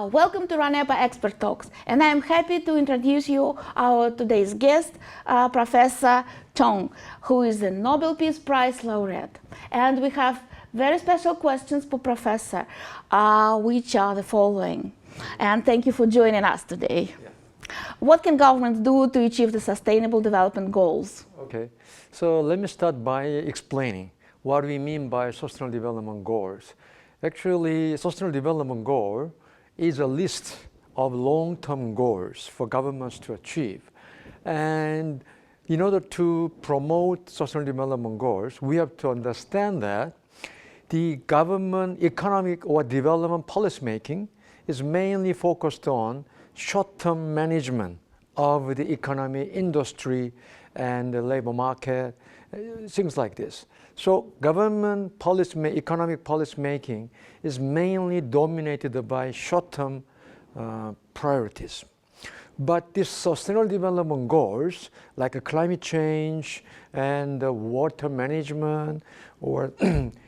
Welcome to RANEPA Expert Talks, and I'm happy to introduce you our today's guest, Professor Chong, who is the Nobel Peace Prize laureate. And we have very special questions for Professor, which are the following. And thank you for joining us today. Yeah. What can governments do to achieve the Sustainable Development Goals? Okay, so let me start by explaining what we mean by Sustainable Development Goals. Actually, Sustainable Development Goal is a list of long-term goals for governments to achieve. And in order to promote Sustainable Development Goals, we have to understand that the government economic or development policy making is mainly focused on short-term management of the economy, industry, and the labor market, things like this. So government policy, economic policy making is mainly dominated by short-term priorities. But these sustainable development goals, like climate change and water management or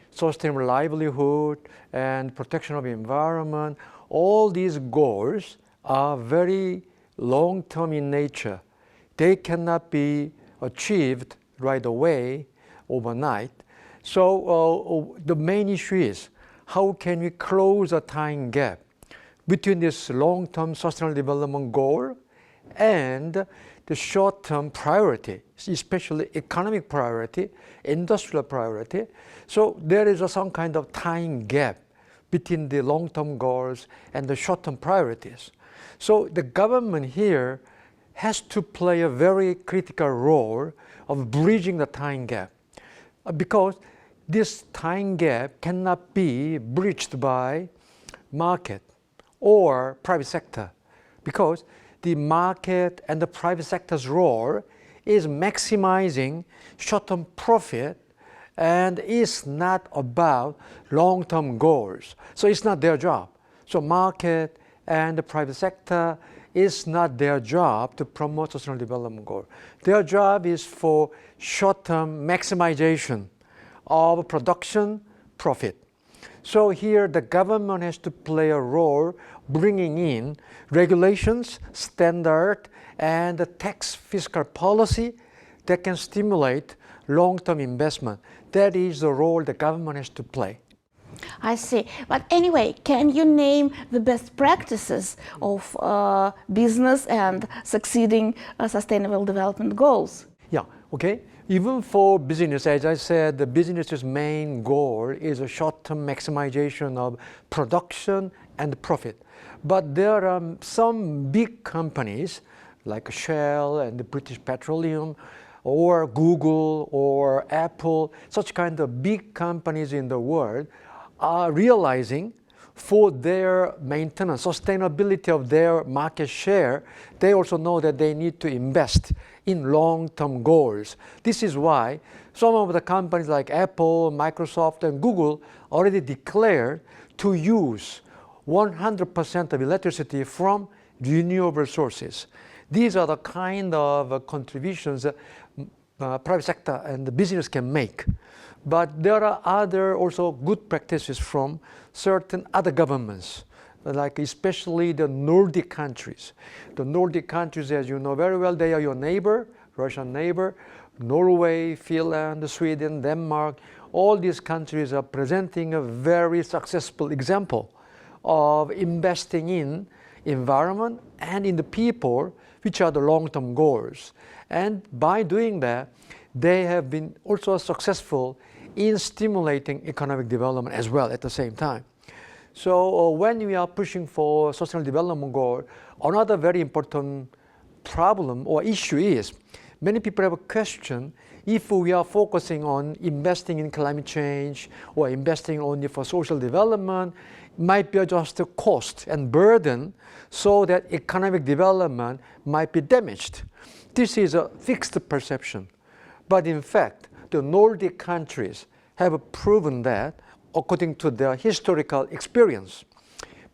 sustainable livelihood and protection of the environment, all these goals are very long-term in nature. They cannot be achieved right away, overnight. So the main issue is how can we close a time gap between this long-term sustainable development goal and the short-term priority, especially economic priority, industrial priority. So there is some kind of time gap between the long-term goals and the short-term priorities. So the government here has to play a very critical role of bridging the time gap, because this time gap cannot be bridged by market or private sector, because the market and the private sector's role is maximizing short-term profit and is not about long-term goals. So it's not their job. So market and the private sector is not their job to promote sustainable development goals. Their job is for short-term maximization of production profit. So here the government has to play a role bringing in regulations, standard, and the tax fiscal policy that can stimulate long-term investment. That is the role the government has to play. I see. But anyway, can you name the best practices of business and succeeding sustainable development goals? Yeah, okay. Even for business, as I said, the business's main goal is a short-term maximization of production and profit. But there are some big companies like Shell and the British Petroleum or Google or Apple, such kind of big companies in the world are realizing for their maintenance, sustainability of their market share, they also know that they need to invest in long-term goals. This is why some of the companies like Apple, Microsoft, and Google already declared to use 100% of electricity from renewable sources. These are the kind of contributions that private sector and the business can make. But there are other also good practices from certain other governments, like especially the Nordic countries. The Nordic countries, as you know very well, they are your neighbor, Russian neighbor. Norway, Finland, Sweden, Denmark, all these countries are presenting a very successful example of investing in environment and in the people, which are the long-term goals. And by doing that, they have been also successful in stimulating economic development as well at the same time. So when we are pushing for sustainable development goal, another very important problem or issue is many people have a question if we are focusing on investing in climate change or investing only for social development, might be just a cost and burden so that economic development might be damaged. This is a fixed perception. But in fact, the Nordic countries have proven that, according to their historical experience,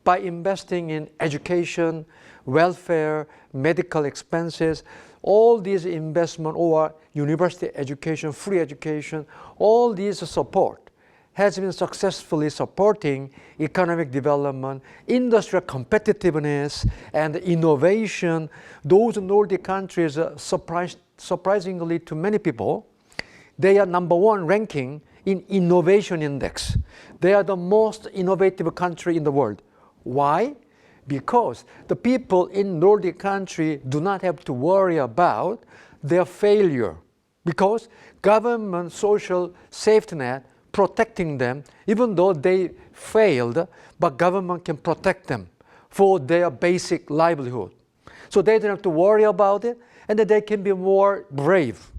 by investing in education, welfare, medical expenses, all these investment or university education, free education, all these support has been successfully supporting economic development, industrial competitiveness, and innovation. Those Nordic countries, surprisingly to many people, they are #1 ranking in innovation index. They are the most innovative country in the world. Why? Because the people in Nordic country do not have to worry about their failure, because government social safety net protecting them, even though they failed, but government can protect them for their basic livelihood. So they don't have to worry about it, and that they can be more brave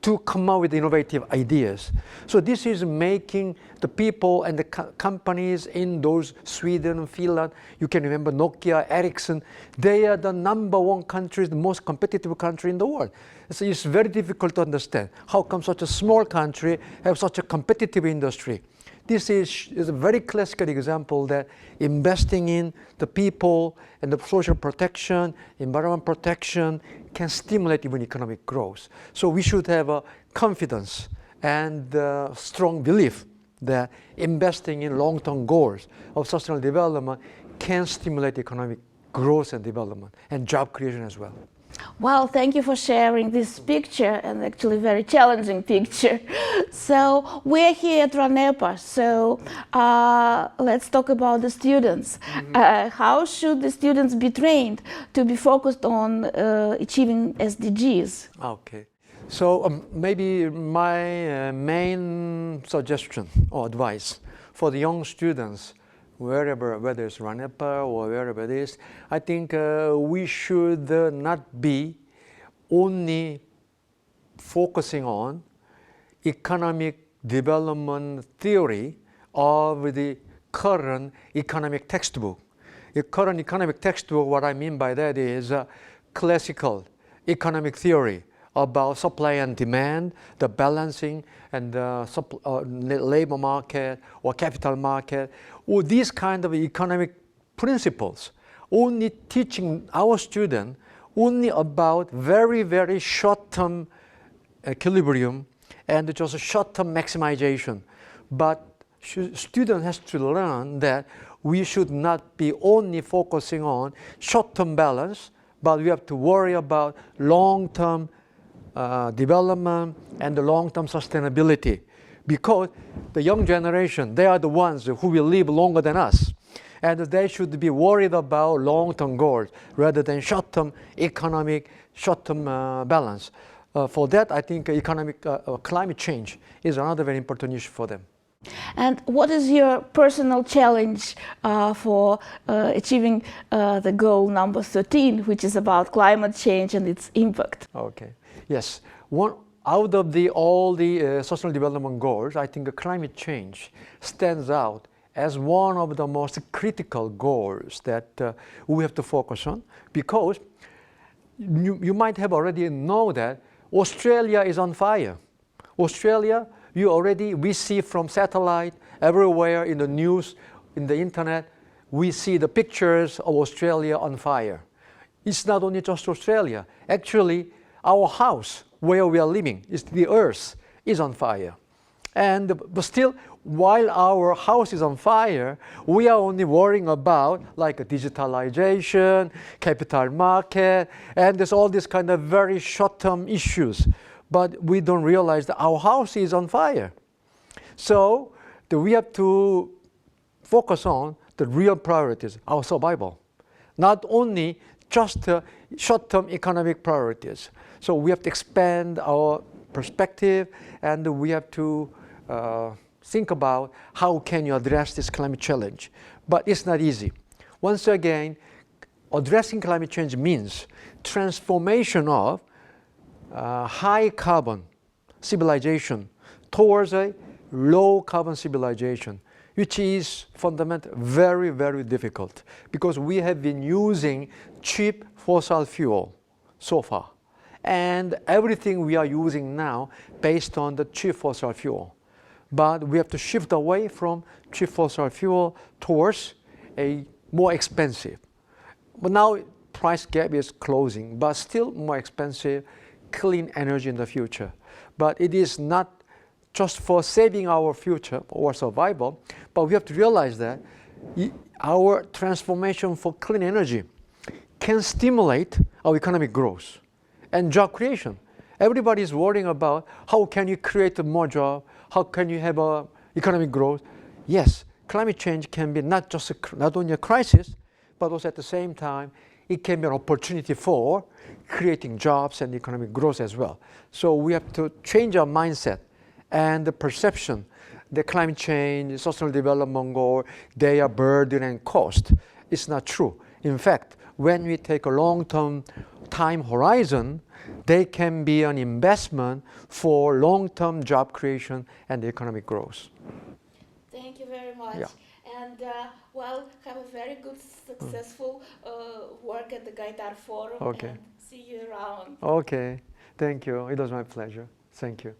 to come up with innovative ideas. So this is making the people and the companies in those Sweden, Finland, you can remember Nokia, Ericsson, they are the #1 countries, the most competitive country in the world. So it's very difficult to understand how come such a small country have such a competitive industry. This is a very classical example that investing in the people and the social protection, environment protection can stimulate even economic growth. So we should have a confidence and strong belief that investing in long-term goals of sustainable development can stimulate economic growth and development and job creation as well. Well, thank you for sharing this picture, and actually very challenging picture. So we're here at RANEPA, so let's talk about the students. How should the students be trained to be focused on achieving SDGs? Okay. So maybe my main suggestion or advice for the young students, whether it's RANEPA or wherever it is, I think we should not be only focusing on economic development theory of the current economic textbook. The current economic textbook, what I mean by that is classical economic theory about supply and demand, the balancing and the labor market or capital market, or these kind of economic principles, only teaching our students only about very, very short-term equilibrium and just short-term maximization. But student has to learn that we should not be only focusing on short-term balance, but we have to worry about long-term development and the long-term sustainability, because the young generation, they are the ones who will live longer than us, and they should be worried about long-term goals rather than short-term economic, short-term balance. For that, I think economic climate change is another very important issue for them. And what is your personal challenge for achieving the goal number 13, which is about climate change and its impact? Okay. Yes, out of all the sustainable development goals, I think climate change stands out as one of the most critical goals that we have to focus on, because you might have already know that Australia is on fire. Australia, we see from satellite, everywhere in the news, in the internet, we see the pictures of Australia on fire. It's not only just Australia. Actually, our house where we are living, the earth, is on fire. But still, while our house is on fire, we are only worrying about like digitalization, capital market, and there's all these kind of very short-term issues. But we don't realize that our house is on fire. So we have to focus on the real priorities, our survival, not only just short-term economic priorities. So we have to expand our perspective, and we have to think about how can you address this climate challenge. But it's not easy. Once again, addressing climate change means transformation of high carbon civilization towards a low carbon civilization, which is fundamentally very, very difficult, because we have been using cheap fossil fuel so far. And everything we are using now based on the cheap fossil fuel. But we have to shift away from cheap fossil fuel towards a more expensive. But now price gap is closing, but still more expensive clean energy in the future. But it is not just for saving our future or survival, but we have to realize that our transformation for clean energy can stimulate our economic growth and job creation. Everybody is worrying about how can you create more jobs, how can you have economic growth. Yes, climate change can be not only a crisis, but also at the same time, it can be an opportunity for creating jobs and economic growth as well. So we have to change our mindset and the perception that climate change, sustainable development goal, they are burden and cost. It's not true. In fact, when we take a long-term time horizon, they can be an investment for long-term job creation and economic growth. Thank you very much. Yeah. And well, have a very good, successful work at the Gaidar Forum. Okay. And see you around. Okay, thank you. It was my pleasure. Thank you.